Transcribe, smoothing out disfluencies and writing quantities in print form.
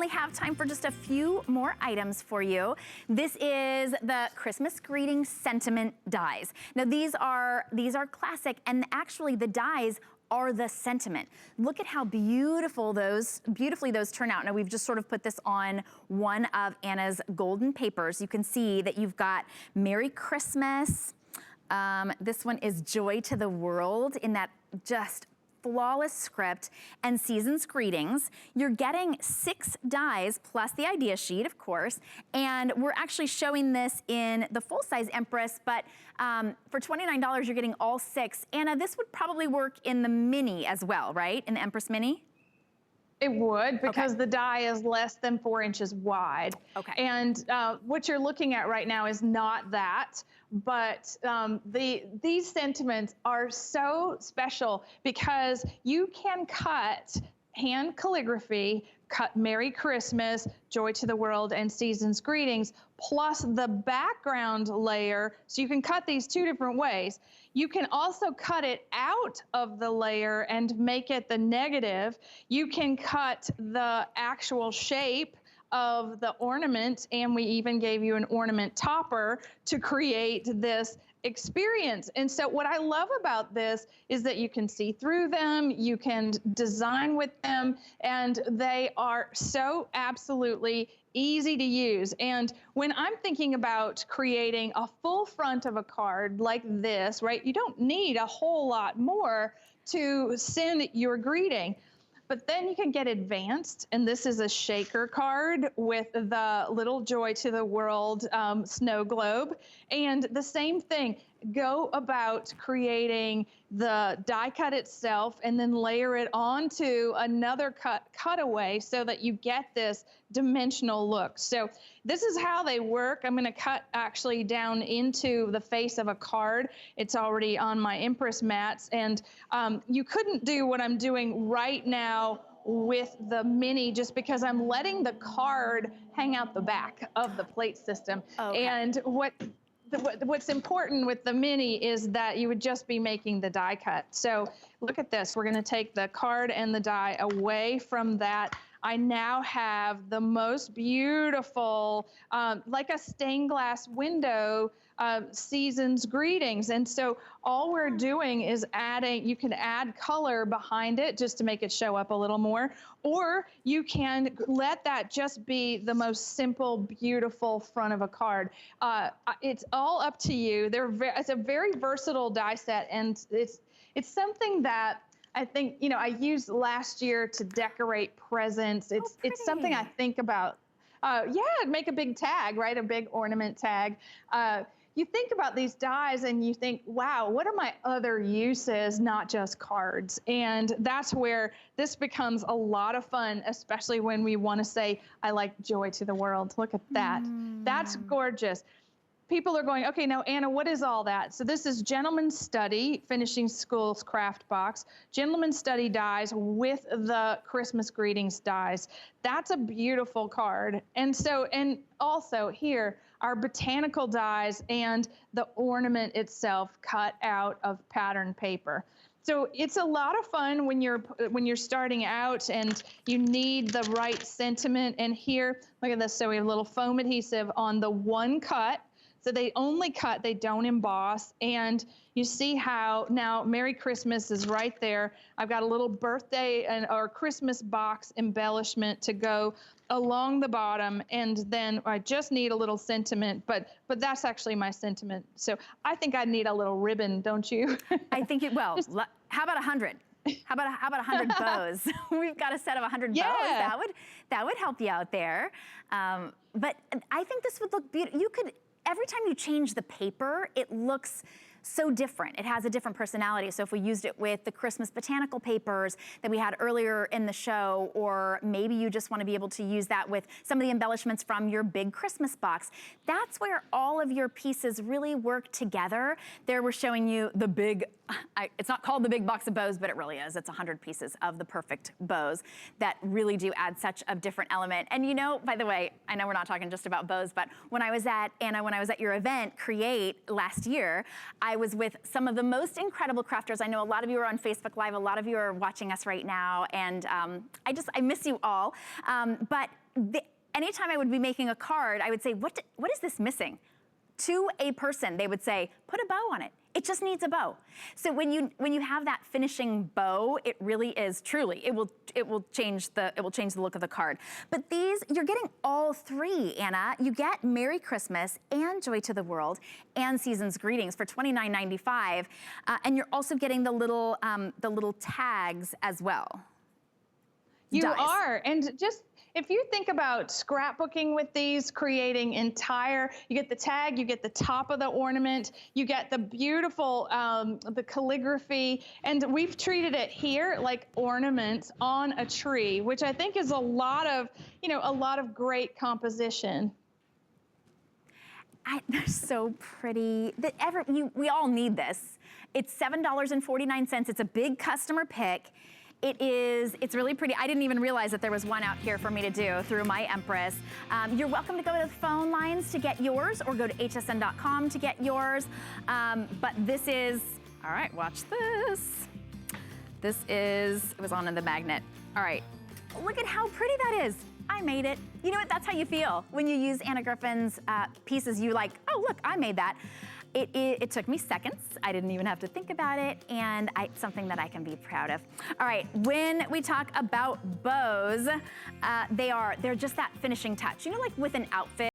only have time for just a few more items for you. This is the Christmas greeting sentiment dies. Now these are classic, and actually the dies are the sentiment. Look at how beautifully those turn out. Now we've just sort of put this on one of Anna's golden papers. You can see that you've got Merry Christmas. This one is Joy to the World in that just flawless script, and Season's Greetings. You're getting 6 dies plus the idea sheet, of course, and we're actually showing this in the full-size Empress, but for $29, you're getting all 6. Anna, this would probably work in the mini as well, right? In the Empress Mini? It would, because the die is less than 4 inches wide. Okay. And what you're looking at right now is not that, but these sentiments are so special because you can cut hand calligraphy, cut Merry Christmas, Joy to the World, and Season's Greetings, plus the background layer. So you can cut these 2 different ways. You can also cut it out of the layer and make it the negative. You can cut the actual shape of the ornament, and we even gave you an ornament topper to create this experience. And so what I love about this is that you can see through them, you can design with them, and they are so absolutely easy to use. And when I'm thinking about creating a full front of a card like this, right, you don't need a whole lot more to send your greeting. But then you can get advanced, and this is a shaker card with the little Joy to the World snow globe. And the same thing, go about creating the die cut itself and then layer it onto another cutaway so that you get this dimensional look. So this is how they work. I'm gonna cut actually down into the face of a card. It's already on my Empress mats, and you couldn't do what I'm doing right now with the mini just because I'm letting the card hang out the back of the plate system. Okay. And what's important with the mini is that you would just be making the die cut. So look at this. We're going to take the card and the die away from that. I now have the most beautiful, like a stained glass window, Season's Greetings. And so all we're doing is adding, you can add color behind it just to make it show up a little more, or you can let that just be the most simple, beautiful front of a card. It's all up to you. It's a very versatile die set, and it's something that I think, you know, I used last year to decorate presents. It's something I think about. Yeah, make a big tag, right? A big ornament tag. You think about these dies and you think, wow, what are my other uses, not just cards? And that's where this becomes a lot of fun, especially when we want to say, I like Joy to the World. Look at that. That's gorgeous. People are going, okay, now, Anna, what is all that? So this is Gentleman's Study, Finishing School's Craft Box, Gentleman's Study dies with the Christmas Greetings dies. That's a beautiful card. And so, and also here, our botanical dies and the ornament itself cut out of pattern paper. So it's a lot of fun when you're starting out and you need the right sentiment. And here, look at this. So we have a little foam adhesive on the one cut. So they only cut, they don't emboss. And you see how now Merry Christmas is right there. I've got a little birthday or Christmas box embellishment to go along the bottom. And then I just need a little sentiment, but that's actually my sentiment. So I think I need a little ribbon, don't you? I think it, well, how about 100? How about 100 bows? We've got a set of 100 bows. That would help you out there. But I think this would look beautiful. You could, every time you change the paper, it looks so different. It has a different personality. So if we used it with the Christmas botanical papers that we had earlier in the show, or maybe you just want to be able to use that with some of the embellishments from your big Christmas box, that's where all of your pieces really work together. There we're showing you the big, it's not called the big box of bows, but it really is. It's 100 pieces of the perfect bows that really do add such a different element. And you know, by the way, I know we're not talking just about bows, but when I was at, Anna, when I was at your event, Create, last year, I was with some of the most incredible crafters. I know a lot of you are on Facebook Live, a lot of you are watching us right now, and I miss you all. But anytime I would be making a card, I would say, what is this missing? To a person, they would say, put a bow on it. It just needs a bow. So when you have that finishing bow, it really is truly, it will change the look of the card. But these, you're getting all three, Anna. You get Merry Christmas and Joy to the World and Season's Greetings for $29.95, and you're also getting the little tags as well. You Dies. are, and just if you think about scrapbooking with these, creating you get the tag, you get the top of the ornament, you get the beautiful, the calligraphy, and we've treated it here like ornaments on a tree, which I think is a lot of great composition. They're so pretty. We all need this. It's $7.49. It's a big customer pick. It's really pretty. I didn't even realize that there was one out here for me to do through my Empress. You're welcome to go to the phone lines to get yours or go to hsn.com to get yours. But this is, all right, watch this. It was on in the magnet. All right, look at how pretty that is. I made it. You know what, that's how you feel when you use Anna Griffin's pieces. You like, oh, look, I made that. It took me seconds. I didn't even have to think about it, and it's something that I can be proud of. All right, when we talk about bows, they're just that finishing touch. You know, like with an outfit,